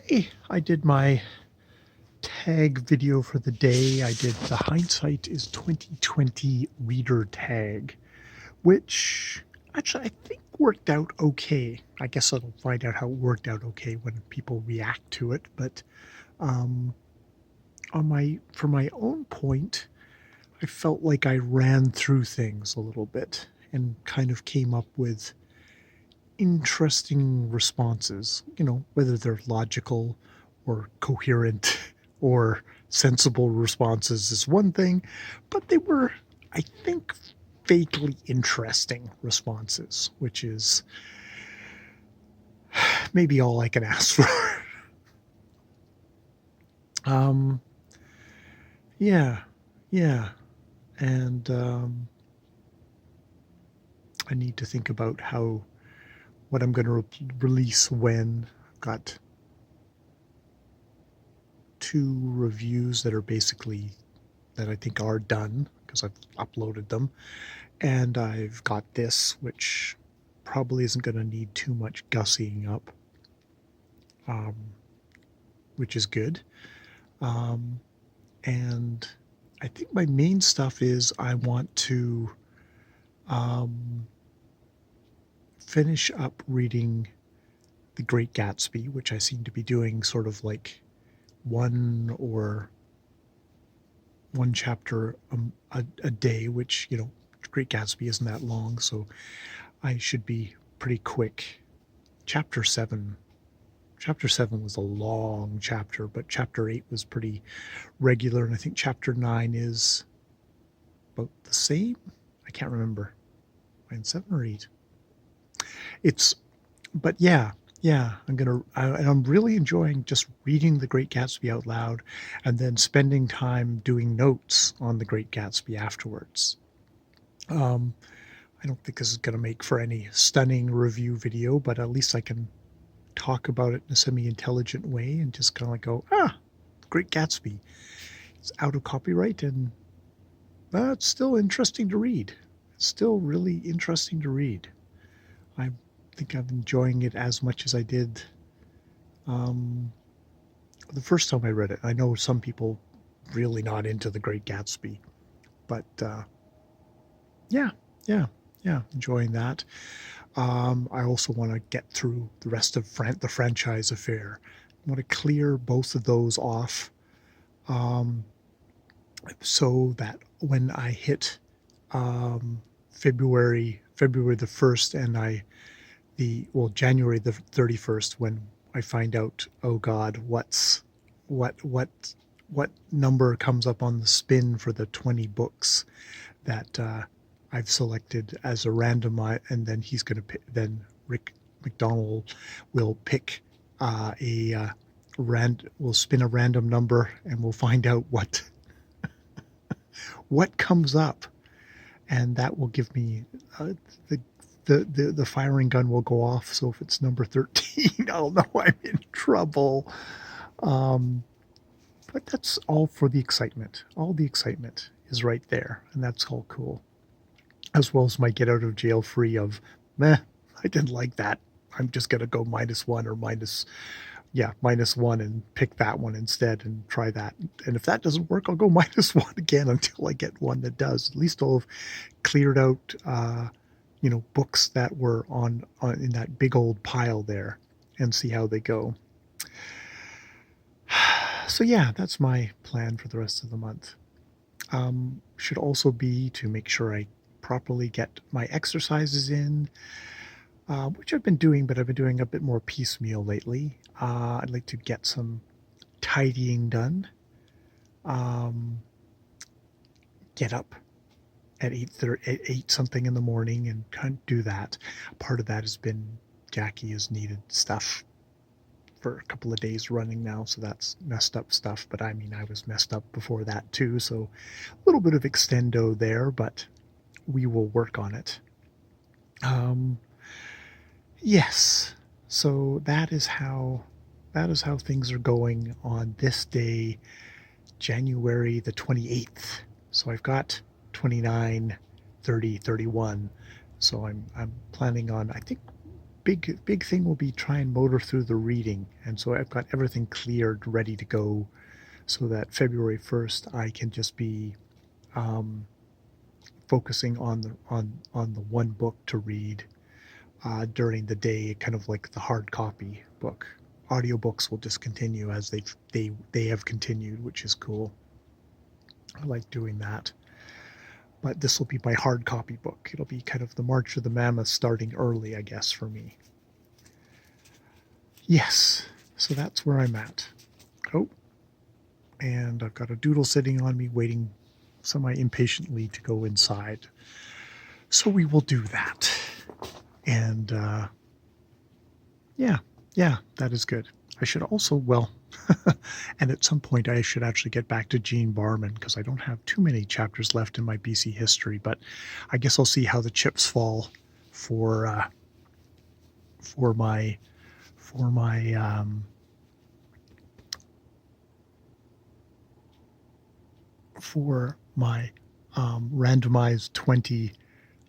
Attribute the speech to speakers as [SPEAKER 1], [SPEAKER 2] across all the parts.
[SPEAKER 1] Hey, I did my tag video for the day. I did the hindsight is 2020 reader tag, which actually I think worked out okay. I guess I'll find out how it worked out okay when people react to it. But um, for my own point, I felt like I ran through things a little bit and kind of came up with interesting responses, whether they're logical or coherent or sensible responses is one thing, but they were, I think, vaguely interesting responses, which is maybe all I can ask for. um, yeah, yeah. And I need to think about what I'm going to release when. I've got 2 reviews that I think are done because I've uploaded them, and I've got this, which probably isn't going to need too much gussying up, um, which is good. And I think my main stuff is I want to finish up reading The Great Gatsby, which I seem to be doing sort of like one chapter a day, which, Great Gatsby isn't that long, so I should be pretty quick. Chapter 7 was a long chapter, but chapter 8 was pretty regular, and I think chapter 9 is about the same. I can't remember. Am I in 7 or 8? But yeah, I'm really enjoying just reading The Great Gatsby out loud and then spending time doing notes on The Great Gatsby afterwards. I don't think this is going to make for any stunning review video, but at least I can talk about it in a semi-intelligent way and just kind of like go, Great Gatsby. It's out of copyright, and it's still interesting to read. It's still really interesting to read. I think I'm enjoying it as much as I did the first time I read it. I know some people really not into The Great Gatsby, but yeah, enjoying that. I also want to get through the rest of the franchise affair. I want to clear both of those off, so that when I hit February the 1st and January the 31st, when I find out, oh God, what number comes up on the spin for the 20 books that I've selected as a random, and then he's going to pick, then Rick McDonald will pick will spin a random number, and we'll find out what comes up, and that will give me the firing gun will go off. So if it's number 13, I'll know I'm in trouble. But that's all for the excitement. All the excitement is right there, and that's all cool. As well as my get out of jail free of, I didn't like that. I'm just going to go -1 or -1 and pick that one instead and try that. And if that doesn't work, I'll go -1 again until I get one that does. At least I'll have cleared out, books that were on in that big old pile there and see how they go. So yeah, that's my plan for the rest of the month. Should also be to make sure I properly get my exercises in, which I've been doing, but I've been doing a bit more piecemeal lately. I'd like to get some tidying done. Get up at 8 something in the morning and kind of do that. Part of that has been Jackie has needed stuff for a couple of days running now, so that's messed up stuff. But I mean, I was messed up before that too, so a little bit of extendo there, but we will work on it. Yes, so that is how things are going on this day, January the 28th. So I've got 29, 30, 31. So I'm planning on, I think, big thing will be try and motor through the reading, and so I've got everything cleared, ready to go, so that February 1st I can just be focusing on the one book to read during the day, kind of like the hard copy book. Audiobooks will just continue as they have continued, which is cool. I like doing that. But this will be my hard copy book. It'll be kind of the March of the Mammoth starting early, I guess, for me. Yes, so that's where I'm at. Oh, and I've got a doodle sitting on me waiting semi-impatiently to go inside. So we will do that. And yeah, that is good. I should also, well, and at some point I should actually get back to Gene Barman, because I don't have too many chapters left in my BC history, but I guess I'll see how the chips fall for my randomized 20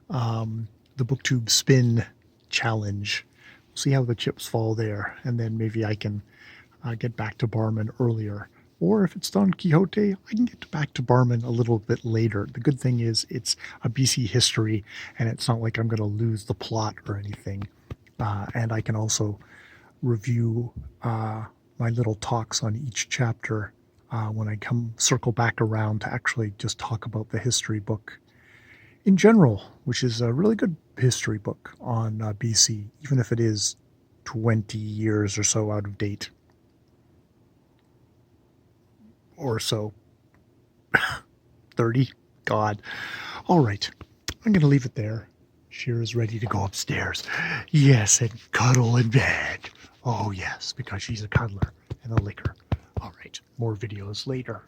[SPEAKER 1] the booktube spin challenge. We'll see how the chips fall there, and then maybe I can get back to Barman earlier. Or if it's Don Quixote, I can get back to Barman a little bit later. The good thing is it's a BC history, and it's not like I'm going to lose the plot or anything. And I can also review my little talks on each chapter when I circle back around to actually just talk about the history book in general, which is a really good history book on BC, even if it is 20 years or so out of date. Or so. 30? God. All right. I'm going to leave it there. Shira's ready to go upstairs. Yes, and cuddle in bed. Oh, yes, because she's a cuddler and a licker. All right. More videos later.